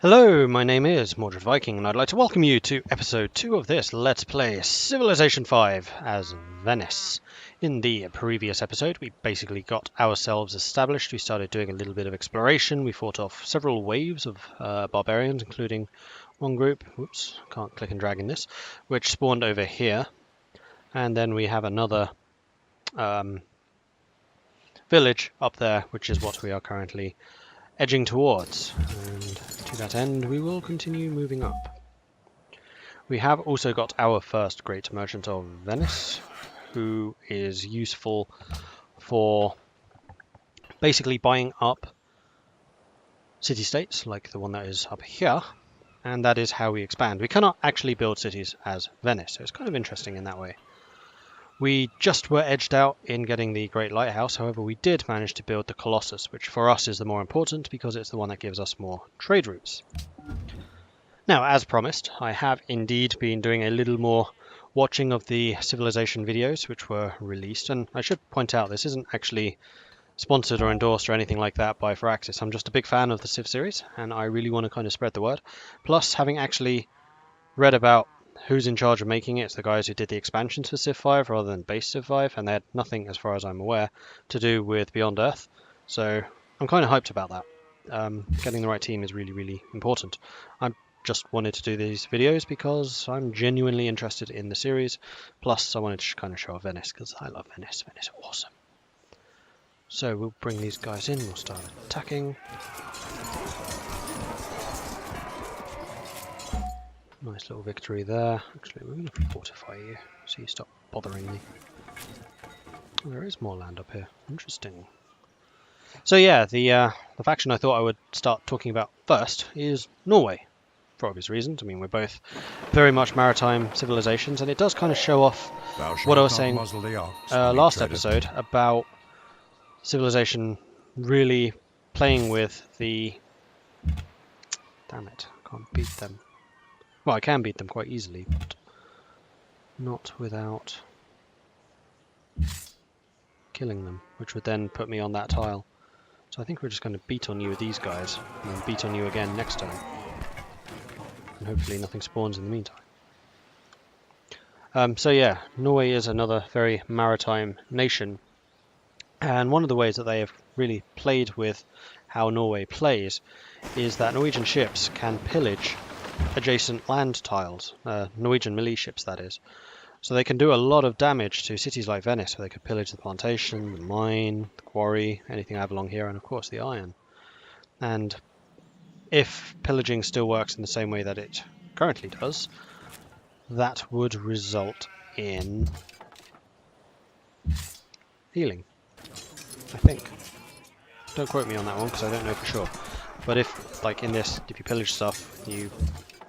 Hello, my name is Mordred Viking, and I'd like to welcome you to episode 2 of this Let's Play Civilization 5 as Venice. In the previous episode, we basically got ourselves established. We started doing a little bit of exploration. We fought off several waves of barbarians, including one group, whoops, can't click and drag in this, which spawned over here. And then we have another village up there, which is what we are currently edging towards, and to that end we will continue moving up. We have also got our first great merchant of Venice, who is useful for basically buying up city-states like the one that is up here, and that is how we expand. We cannot actually build cities as Venice, so it's kind of interesting in that way. We just were edged out in getting the Great Lighthouse, however we did manage to build the Colossus, which for us is the more important because it's the one that gives us more trade routes. Now, as promised, I have indeed been doing a little more watching of the Civilization videos which were released, and I should point out this isn't actually sponsored or endorsed or anything like that by Firaxis. I'm just a big fan of the Civ series, and I really want to kind of spread the word. Plus, having actually read about who's in charge of making it, it's the guys who did the expansions for Civ 5 rather than base Civ 5, and they had nothing, as far as I'm aware, to do with Beyond Earth. So I'm kind of hyped about that. Getting the right team is really, really important. I just wanted to do these videos because I'm genuinely interested in the series, plus I wanted to kind of show off Venice because I love Venice. Venice is awesome. So we'll bring these guys in, we'll start attacking. Nice little victory there. Actually, we're going to fortify you so you stop bothering me. Oh, there is more land up here. Interesting. So yeah, the faction I thought I would start talking about first is Norway, for obvious reasons. I mean, we're both very much maritime civilizations, and it does kind of show off what I was saying last episode about civilization really playing with the... Damn it, I can't beat them. Well, I can beat them quite easily, but not without killing them, which would then put me on that tile. So I think we're just going to beat on you with these guys, and then beat on you again next turn. And hopefully nothing spawns in the meantime. So yeah, Norway is another very maritime nation, and one of the ways that they have really played with how Norway plays is that Norwegian ships can pillage adjacent land tiles, Norwegian melee ships that is. So they can do a lot of damage to cities like Venice, so they could pillage the plantation, the mine, the quarry, anything I have along here, and of course the iron. And if pillaging still works in the same way that it currently does, that would result in healing, I think. Don't quote me on that one because I don't know for sure. But if, like in this, if you pillage stuff, you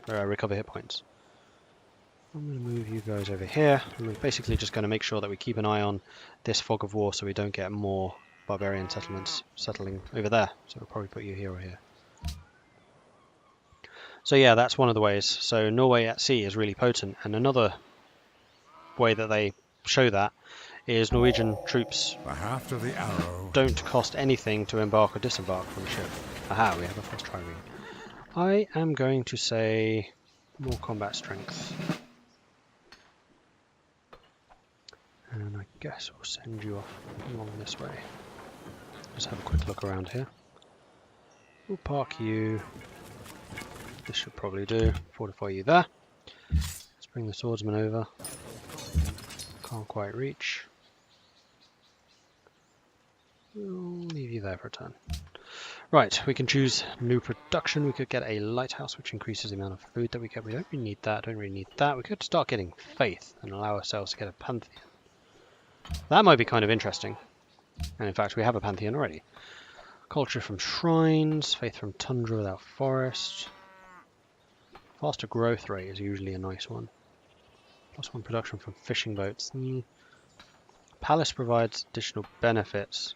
recover hit points. I'm going to move you guys over here. I'm basically just going to make sure that we keep an eye on this fog of war so we don't get more barbarian settlements settling over there. So we'll probably put you here or here. So yeah, that's one of the ways. So Norway at sea is really potent, and another way that they show that is Norwegian troops don't cost anything to embark or disembark from a ship. Aha, we have a fast trireme. I am going to say more combat strength. And I guess we'll send you off along this way. Just have a quick look around here. We'll park you. This should probably do. Fortify you there. Let's bring the swordsman over. Can't quite reach. We'll leave you there for a turn. Right, we can choose new production. We could get a lighthouse, which increases the amount of food that we get. We don't really need that, don't really need that. We could start getting faith and allow ourselves to get a pantheon. That might be kind of interesting. And in fact, we have a pantheon already. Culture from shrines, faith from tundra without forest. Faster growth rate is usually a nice one. +1 production from fishing boats. Palace provides additional benefits.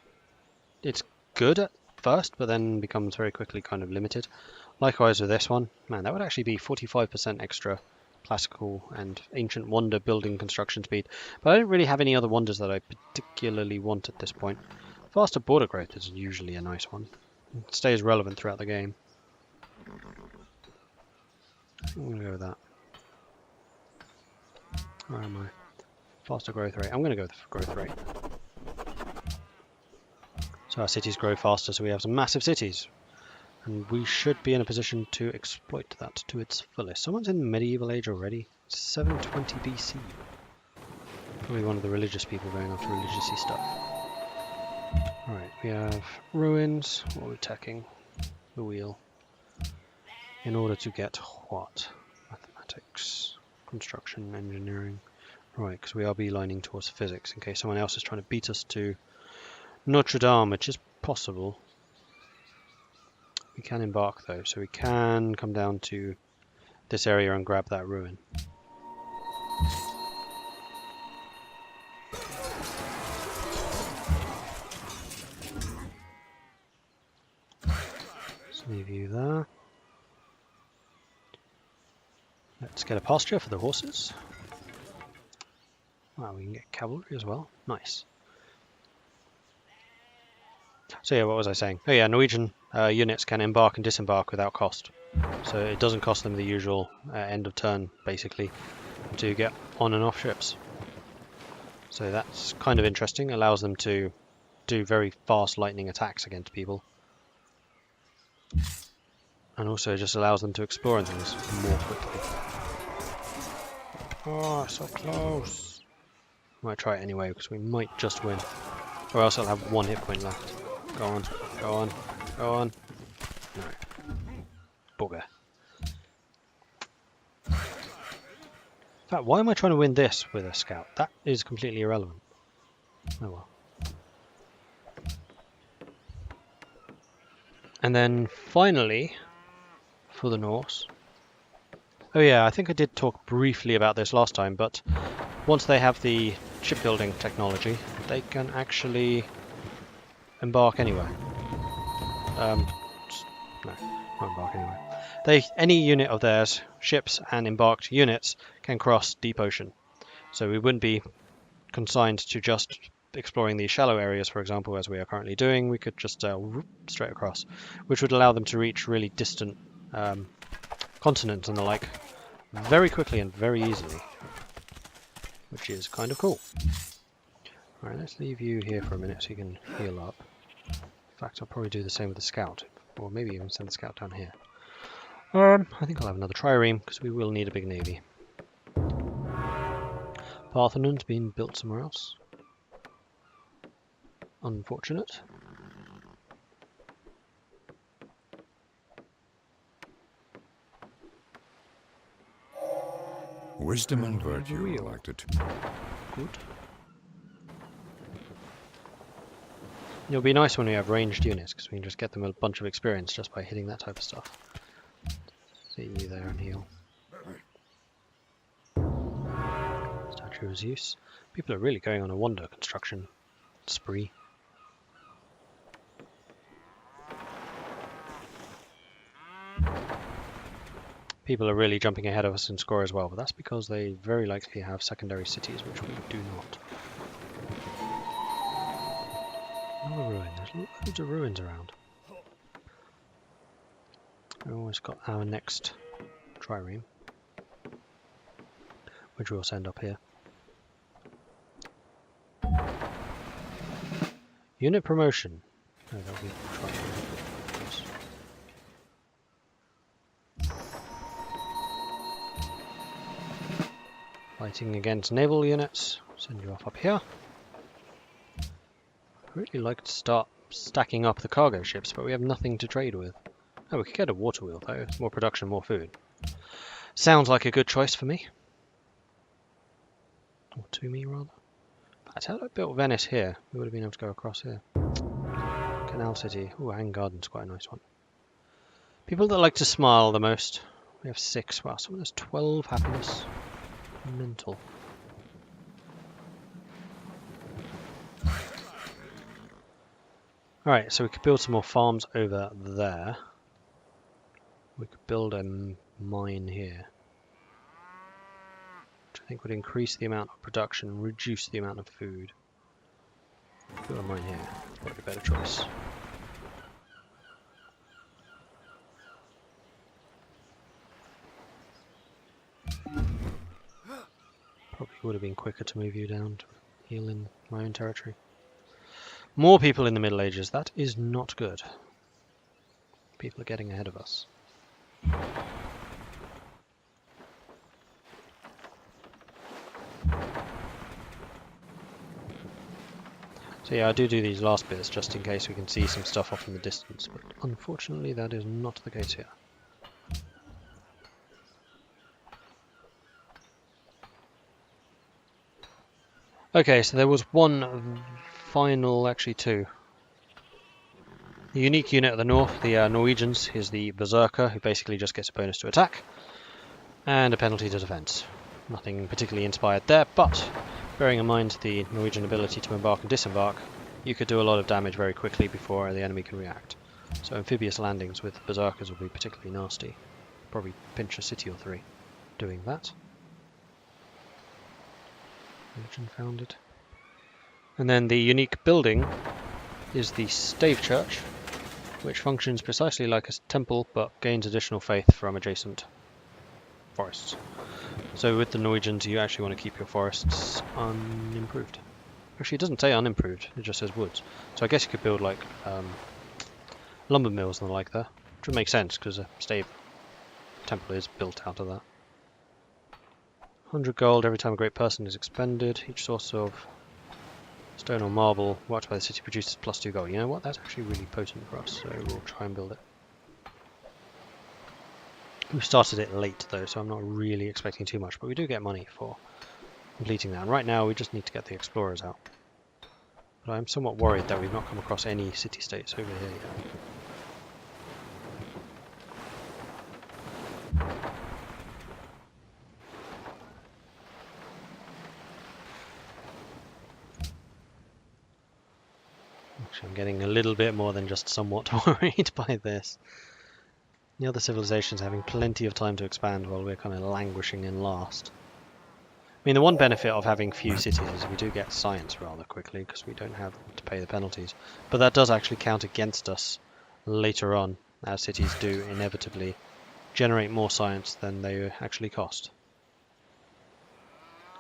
It's good at first, but then becomes very quickly kind of limited. Likewise with this one. Man, that would actually be 45% extra classical and ancient wonder building construction speed. But I don't really have any other wonders that I particularly want at this point. Faster border growth is usually a nice one. It stays relevant throughout the game. I'm going to go with that. Where am I? Faster growth rate. I'm going to go with growth rate. So our cities grow faster, so we have some massive cities. And we should be in a position to exploit that to its fullest. Someone's in medieval age already. 720 BC. Probably one of the religious people going after religious-y stuff. Alright, we have ruins. What are we attacking? The wheel. In order to get what? Mathematics, construction, engineering. Right, because we are beelining towards physics in case someone else is trying to beat us to Notre Dame, which is possible. We can embark though, so we can come down to this area and grab that ruin. Let's leave you there. Let's get a pasture for the horses. Wow, we can get cavalry as well. Nice. So yeah, what was I saying? Oh yeah, Norwegian units can embark and disembark without cost. So it doesn't cost them the usual end of turn, basically, to get on and off ships. So that's kind of interesting. Allows them to do very fast lightning attacks against people. And also just allows them to explore and things more quickly. Oh, so close. Might try it anyway, because we might just win. Or else I'll have one hit point left. Go on, go on, go on. No. Bugger. In fact, why am I trying to win this with a scout? That is completely irrelevant. Oh well. And then finally, for the Norse. Oh yeah, I think I did talk briefly about this last time, but once they have the shipbuilding technology, they can actually embark anywhere. No, not embark anywhere. Any unit of theirs, ships and embarked units, can cross deep ocean. So we wouldn't be consigned to just exploring these shallow areas, for example, as we are currently doing. We could just straight across, which would allow them to reach really distant continents and the like very quickly and very easily, which is kind of cool. Alright, let's leave you here for a minute so you can heal up. In fact, I'll probably do the same with the scout, or maybe even send the scout down here. I think I'll have another trireme, because we will need a big navy. Parthenon's been built somewhere else. Unfortunate. Wisdom and virtue are like the two. Good. It'll be nice when we have ranged units, because we can just get them a bunch of experience just by hitting that type of stuff. See you there and heal. Statue of Zeus. People are really going on a wonder construction spree. People are really jumping ahead of us in score as well, but that's because they very likely have secondary cities, which we do not. Another ruin. There's loads of ruins around. We've always got our next trireme, which we'll send up here. Unit promotion. No, that'll be trireme. Fighting against naval units. Send you off up here. I'd really like to start stacking up the cargo ships, but we have nothing to trade with. Oh, we could get a water wheel though. More production, more food. Sounds like a good choice for me. Or to me, rather. That's how I built Venice here. We would have been able to go across here. Canal City. Ooh, Hang Garden's quite a nice one. People that like to smile the most. We have 6. Wow, someone has 12 happiness. Mental. Alright, so we could build some more farms over there. We could build a mine here, which I think would increase the amount of production, reduce the amount of food. Build a mine here, probably a better choice. It would have been quicker to move you down to heal in my own territory. More people in the Middle Ages. That is not good. People are getting ahead of us. So yeah, I do these last bits just in case we can see some stuff off in the distance, but unfortunately that is not the case here. Okay, so there was one final, actually two. The unique unit at the north, the Norwegians, is the Berserker, who basically just gets a bonus to attack, and a penalty to defense. Nothing particularly inspired there, but bearing in mind the Norwegian ability to embark and disembark, you could do a lot of damage very quickly before the enemy can react. So amphibious landings with Berserkers will be particularly nasty. Probably pinch a city or three doing that. Religion founded. And then the unique building is the Stave Church, which functions precisely like a temple but gains additional faith from adjacent forests. So with the Norwegians you actually want to keep your forests unimproved. Actually it doesn't say unimproved, it just says woods. So I guess you could build like lumber mills and the like there, which would make sense because a stave temple is built out of that. 100 gold every time a great person is expended. Each source of stone or marble worked by the city produces +2 gold. You know what? That's actually really potent for us, so we'll try and build it. We started it late though, so I'm not really expecting too much, but we do get money for completing that. And right now we just need to get the explorers out. But I'm somewhat worried that we've not come across any city-states over here yet. I'm getting a little bit more than just somewhat worried by this. The other civilizations are having plenty of time to expand while we're kind of languishing in last. I mean, the one benefit of having few cities is we do get science rather quickly because we don't have to pay the penalties. But that does actually count against us later on, as cities do inevitably generate more science than they actually cost.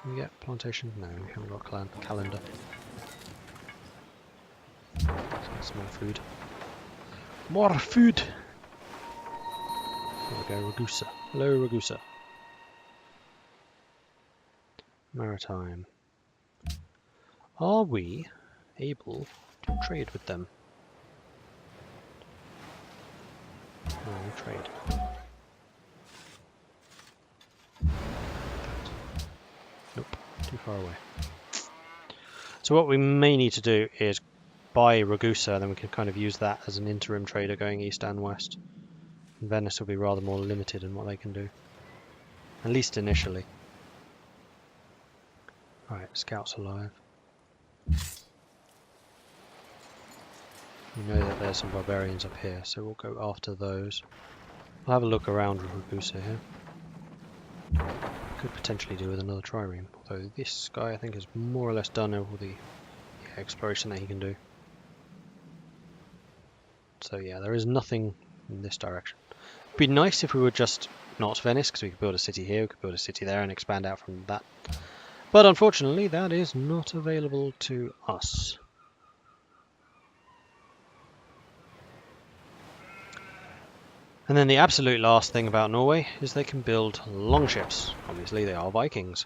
Can we get plantation? No, we haven't got calendar. Some more food. More food! There we go, Ragusa. Hello, Ragusa. Maritime. Are we able to trade with them? No, trade. Nope, too far away. So what we may need to do is buy Ragusa, then we can kind of use that as an interim trader going east and west. And Venice will be rather more limited in what they can do, at least initially. Alright, scouts alive. We know that there's some barbarians up here, so we'll go after those. We'll have a look around Ragusa here. Could potentially do with another trireme, although this guy I think has more or less done all the exploration that he can do. So yeah, there is nothing in this direction. It'd be nice if we were just not Venice, because we could build a city here, we could build a city there and expand out from that. But unfortunately that is not available to us. And then the absolute last thing about Norway is they can build longships. Obviously they are Vikings,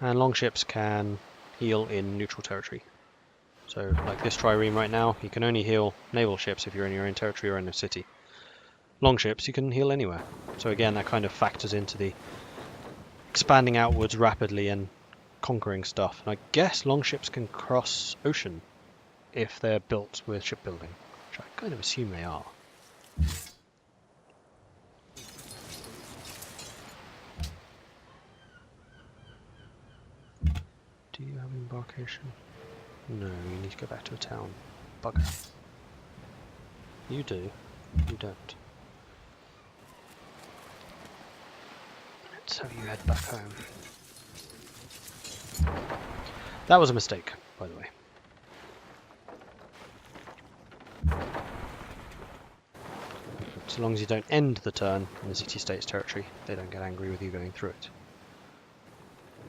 and longships can heal in neutral territory. So like this trireme right now, you can only heal naval ships if you're in your own territory or in a city. Longships you can heal anywhere. So again that kind of factors into the expanding outwards rapidly and conquering stuff. And I guess longships can cross ocean if they're built with shipbuilding, which I kind of assume they are. Do you have embarkation? No, you need to go back to a town. Bugger. You do. You don't. Let's have you head back home. That was a mistake, by the way. So long as you don't end the turn in the city-state's territory, they don't get angry with you going through it.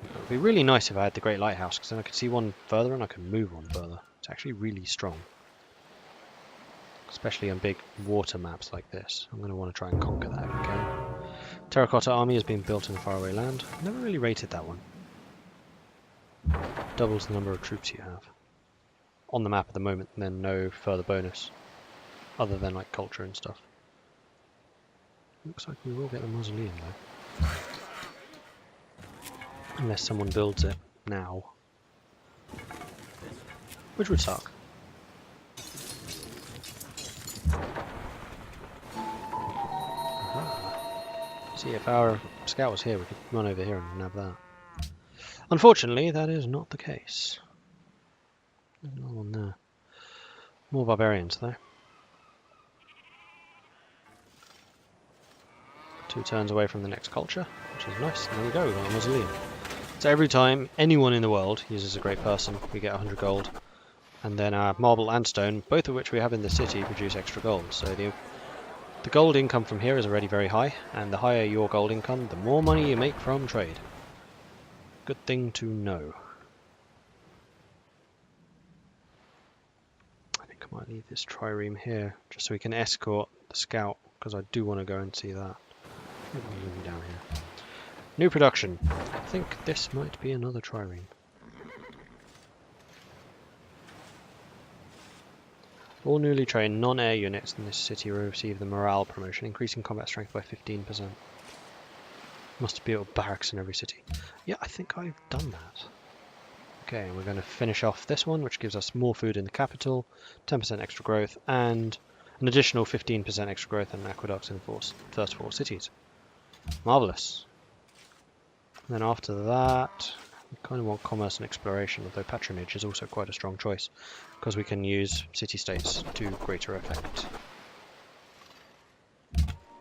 It would be really nice if I had the Great Lighthouse, because then I could see one further and I could move one further. It's actually really strong. Especially on big water maps like this. I'm going to want to try and conquer that if I can. Terracotta Army has been built in a faraway land. Never really rated that one. Doubles the number of troops you have on the map at the moment, and then no further bonus other than like culture and stuff. Looks like we will get the mausoleum though, unless someone builds it now, which would suck. See, if our scout was here, we could run over here and nab that. Unfortunately, that is not the case. There's another one there. More barbarians, though. 2 turns away from the next culture, which is nice. And there we go, we've got a mausoleum. So every time anyone in the world uses a great person, we get 100 gold. And then our marble and stone, both of which we have in the city, produce extra gold. So the gold income from here is already very high, and the higher your gold income, the more money you make from trade. Good thing to know. I think I might leave this trireme here, just so we can escort the scout, because I do want to go and see that. Maybe down here. New production. I think this might be another trireme. All newly trained non-air units in this city will receive the morale promotion, increasing combat strength by 15%. Must be a barracks in every city. Yeah, I think I've done that. Okay, we're going to finish off this one, which gives us more food in the capital, 10% extra growth, and an additional 15% extra growth in aqueducts in the first 4 cities. Marvellous. And then after that, we kind of want commerce and exploration, although patronage is also quite a strong choice, because we can use city-states to greater effect.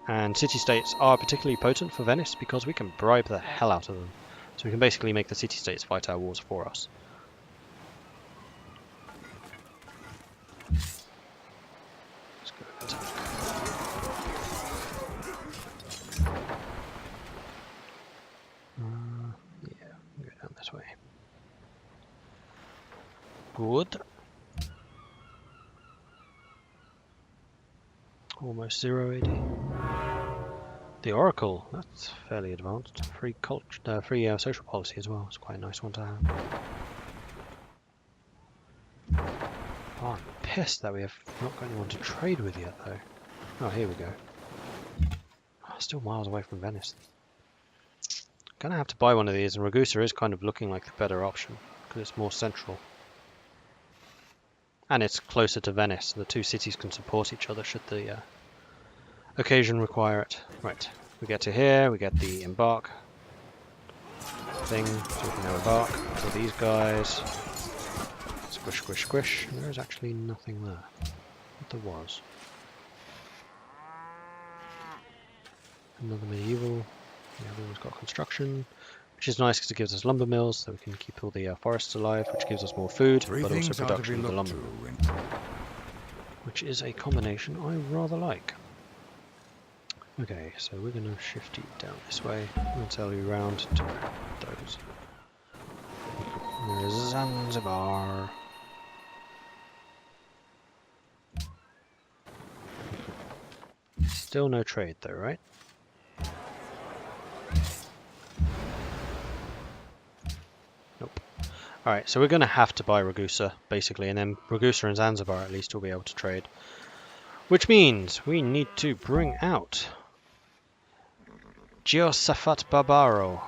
And city-states are particularly potent for Venice because we can bribe the hell out of them. So we can basically make the city-states fight our wars for us. Let's go attack. Yeah, we'll go down this way. Good. Almost 0 AD. The Oracle, that's fairly advanced. Free culture, free social policy as well. It's quite a nice one to have. Oh, I'm pissed that we have not got anyone to trade with yet, though. Oh, here we go. Oh, still miles away from Venice. Gonna have to buy one of these, and Ragusa is kind of looking like the better option because it's more central. And it's closer to Venice, so the 2 cities can support each other should the occasion require it. Right, we get to here, we get the embark thing, so we can now embark. So these guys, squish, squish, squish. And there is actually nothing there. But there was. Another medieval. The other one's got construction, which is nice because it gives us lumber mills, so we can keep all the forests alive, which gives us more food, but also production of the lumber, which is a combination I rather like. Okay, so we're going to shift you down this way and tell you round to those. There's Zanzibar. Still no trade though, right? Nope. Alright, so we're going to have to buy Ragusa, basically, and then Ragusa and Zanzibar at least will be able to trade. Which means we need to bring out Giosafat Barbaro.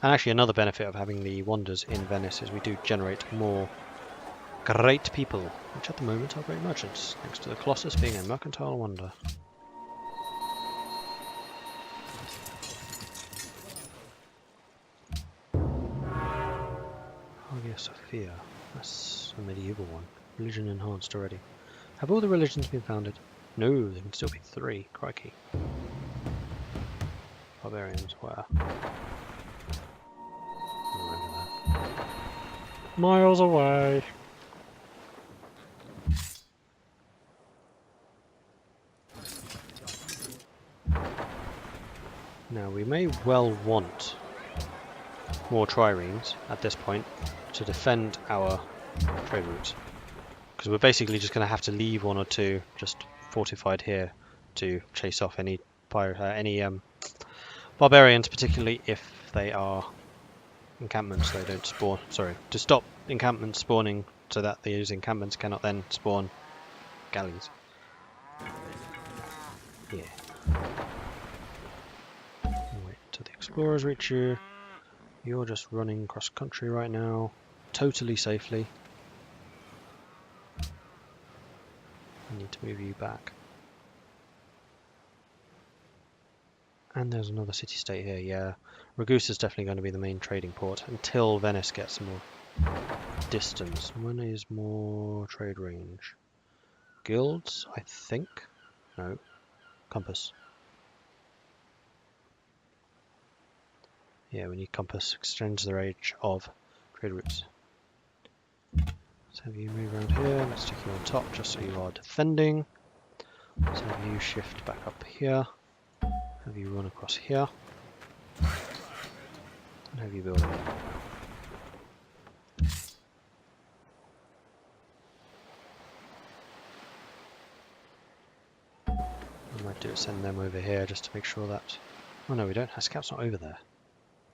And actually another benefit of having the wonders in Venice is we do generate more great people, which at the moment are great merchants, thanks to the Colossus being a mercantile wonder. Hagia Sophia, that's a medieval one. Religion enhanced already. Have all the religions been founded? No, there can still be 3, crikey. Barbarians, where? Miles away. Now we may well want more triremes at this point to defend our trade routes. Because we're basically just going to have to leave one or two just fortified here to chase off any barbarians, particularly if they are encampments, they don't spawn. Sorry, to stop encampments spawning so that these encampments cannot then spawn galleys. Yeah. Wait till the explorers reach you. You're just running cross country right now, totally safely. I need to move you back. And there's another city-state here, yeah. Ragusa is definitely going to be the main trading port until Venice gets some more distance. When is more trade range? Guilds, I think? No. Compass. Yeah, we need compass. Extends the range of trade routes. Let's have you move around here. Let's stick you on top just so you are defending. Let's have you shift back up here. Have you run across here. And have you build it. I might do it, send them over here just to make sure that... Oh no, we don't. Our scout's not over there.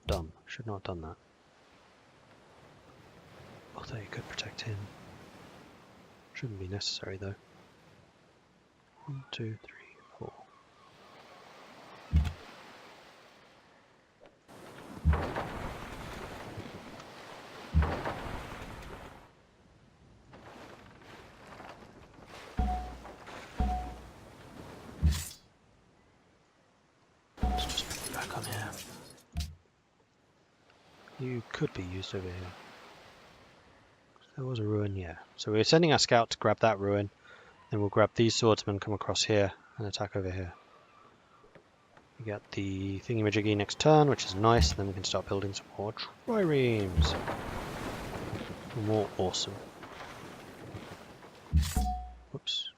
Dumb. Should not have done that. Although you could protect him. Shouldn't be necessary though. 1, 2, 3, 4. Let's just put you back on here. You could be used over here. There was a ruin, yeah. So we're sending our scout to grab that ruin, then we'll grab these swordsmen, come across here, and attack over here. We get the thingy-majiggy next turn, which is nice, and then we can start building some more triremes. More awesome. Whoops.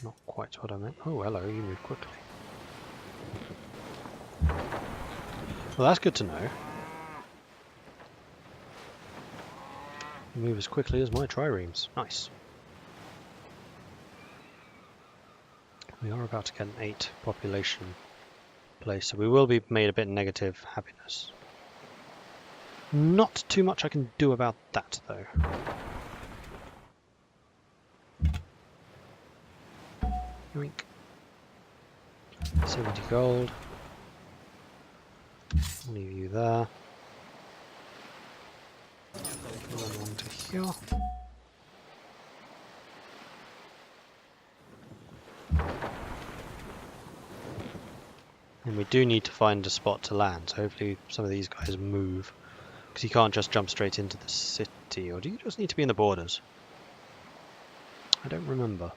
Not quite what I meant. Oh, hello, you move quickly. Well, that's good to know. You move as quickly as my triremes. Nice. We are about to get an 8 population place, so we will be made a bit negative happiness. Not too much I can do about that, though. Yoink. 70 gold. Leave you there. Run along to here. And we do need to find a spot to land, so hopefully some of these guys move. Because you can't just jump straight into the city, or do you just need to be in the borders? I don't remember.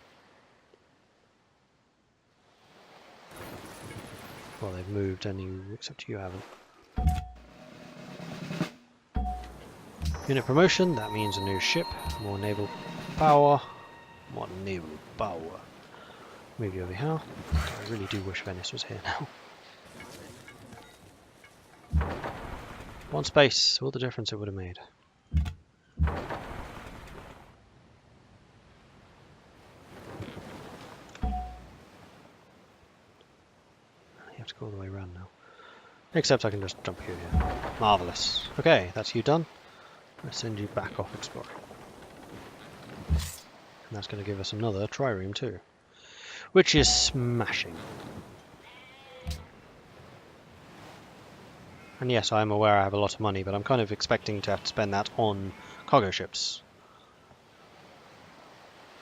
Well, they've moved, except you haven't. Unit promotion, that means a new ship, more naval power. More naval power. Move you over here. I really do wish Venice was here now. One space, all the difference it would have made. You have to go all the way around now. Except I can just jump here. Marvellous. Okay, that's you done. Let's send you back off exploring. And that's going to give us another trireme too. Which is smashing. And yes, I'm aware I have a lot of money, but I'm kind of expecting to have to spend that on cargo ships.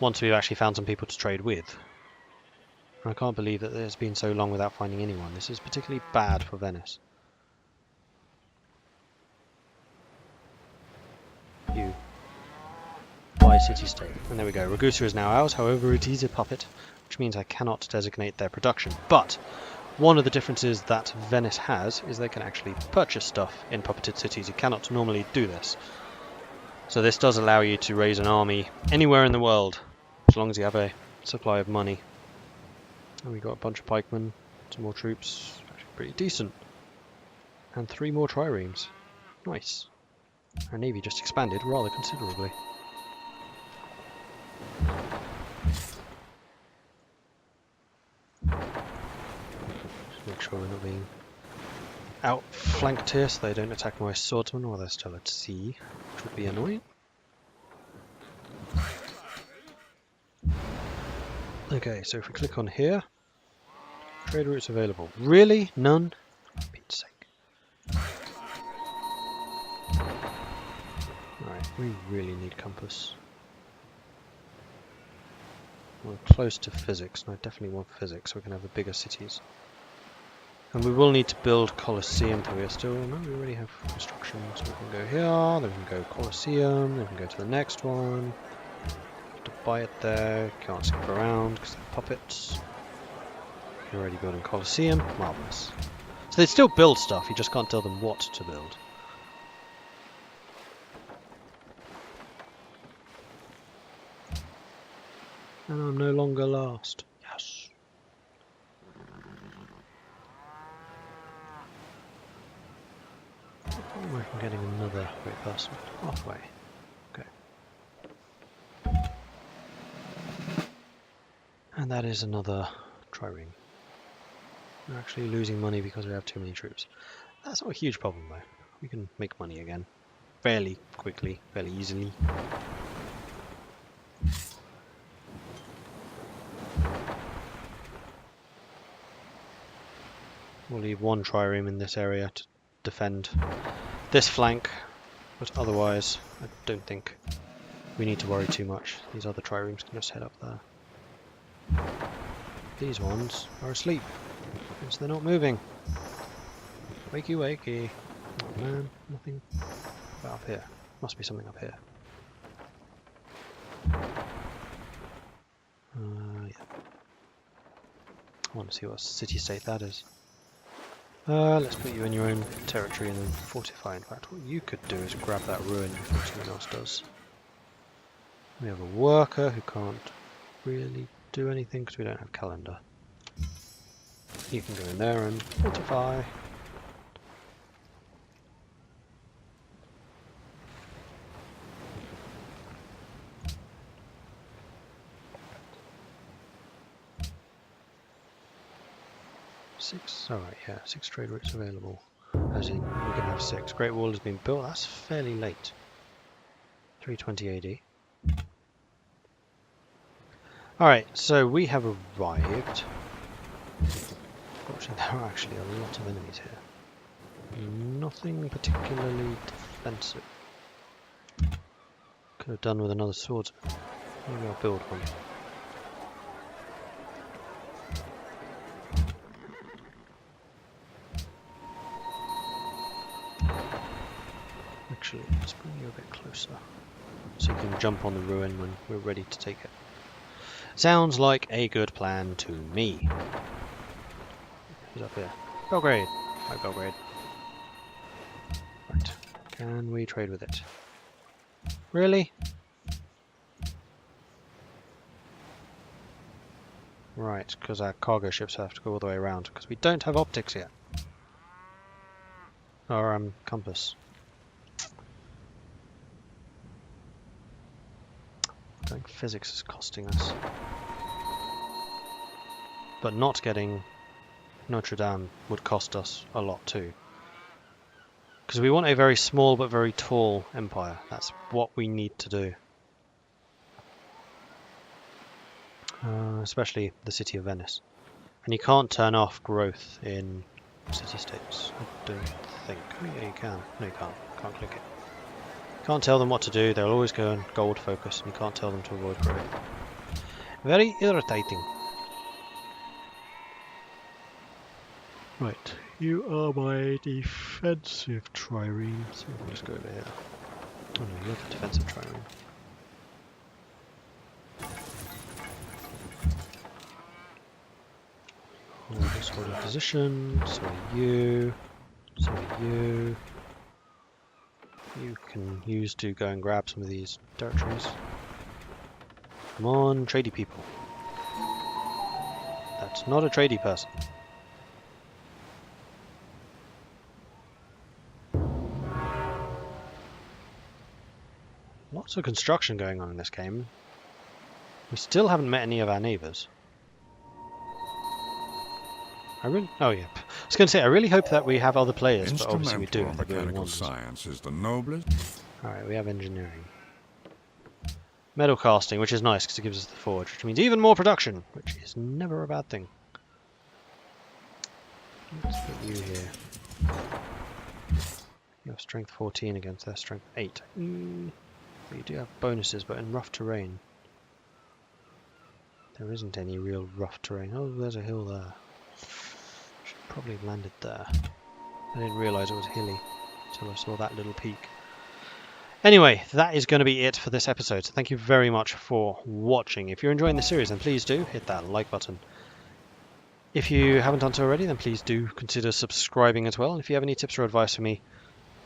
Once we've actually found some people to trade with. I can't believe that it's been so long without finding anyone. This is particularly bad for Venice. You. Buy city-state. And there we go. Ragusa is now ours, however it is a puppet, which means I cannot designate their production. But one of the differences that Venice has is they can actually purchase stuff in puppeted cities. You cannot normally do this. So this does allow you to raise an army anywhere in the world, as long as you have a supply of money. And we got a bunch of pikemen, some more troops, actually pretty decent. And 3 more triremes. Nice. Our navy just expanded rather considerably. Just make sure we're not being outflanked here so they don't attack my swordsmen while they're still at sea, which would be annoying. Okay, so if we click on here, trade routes available. Really? None? For Pete's sake. Alright, we really need compass. We're close to physics, and I definitely want physics so we can have the bigger cities. And we will need to build Colosseum, so we're still... No, we already have construction, so we can go here, then we can go Colosseum, then we can go to the next one. Have to buy it there, can't skip around because they're puppets. You're already building Colosseum, marvellous. So they still build stuff, you just can't tell them what to build. And I'm no longer last. Yes. I'm getting another great person. Halfway. Okay. And that is another trireme. We're actually losing money because we have too many troops. That's not a huge problem though. We can make money again. Fairly quickly, fairly easily. We'll leave 1 trireme in this area to defend this flank, but otherwise I don't think we need to worry too much. These other triremes can just head up there. These ones are asleep, because they're not moving. Wakey wakey. Oh man, nothing about up here. Must be something up here. Yeah. I want to see what city-state that is. Let's put you in your own territory and then fortify. In fact, what you could do is grab that ruin before someone else does. We have a worker who can't really do anything because we don't have calendar. You can go in there and fortify. Alright, yeah, 6 trade routes available. As in, we can have 6. Great Wall has been built, that's fairly late. 320 AD. Alright, so we have arrived. Fortunately, there are actually a lot of enemies here. Nothing particularly defensive. Could have done with another swordsman. Maybe I'll build one. Actually, let's bring you a bit closer, so you can jump on the ruin when we're ready to take it. Sounds like a good plan to me. Who's up here? Belgrade! Hi, Belgrade. Right, can we trade with it? Really? Right, because our cargo ships have to go all the way around, because we don't have optics yet. Or, compass. I think physics is costing us. But not getting Notre Dame would cost us a lot too. Because we want a very small but very tall empire. That's what we need to do. Especially the city of Venice. And you can't turn off growth in city-states, I don't think. Oh yeah, you can. No, you can't. Can't click it. Can't tell them what to do, they'll always go in gold focus, and you can't tell them to avoid growth. Very irritating. Right, you are my defensive trireme, so we'll just go over here. Oh no, you're the defensive trireme. Hold this holding position, so are you, so are you. You can use to go and grab some of these territories. Come on, tradey people. That's not a tradey person. Lots of construction going on in this game. We still haven't met any of our neighbours. Oh yeah. I was going to say, I really hope that we have other players, but obviously we do. Instrumental or They're doing mechanical wonders. science is the noblest. Alright, we have engineering. Metal casting, which is nice because it gives us the forge, which means even more production, which is never a bad thing. Let's put you here. You have strength 14 against their strength 8. You do have bonuses, but in rough terrain. There isn't any real rough terrain. Oh, there's a hill there. Should probably have landed there. I didn't realise it was hilly until I saw that little peak. Anyway, that is going to be it for this episode. So thank you very much for watching. If you're enjoying the series, then please do hit that like button. If you haven't done so already, then please do consider subscribing as well. And if you have any tips or advice for me,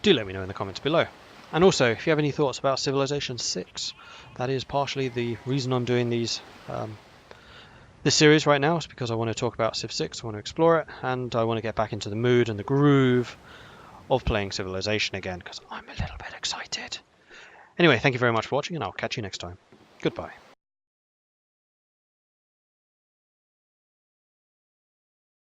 do let me know in the comments below. And also, if you have any thoughts about Civilization 6, that is partially the reason I'm doing this series right now, is because I want to talk about Civ 6, I want to explore it, and I want to get back into the mood and the groove of playing Civilization again, because I'm a little bit excited. Anyway, thank you very much for watching, and I'll catch you next time. Goodbye.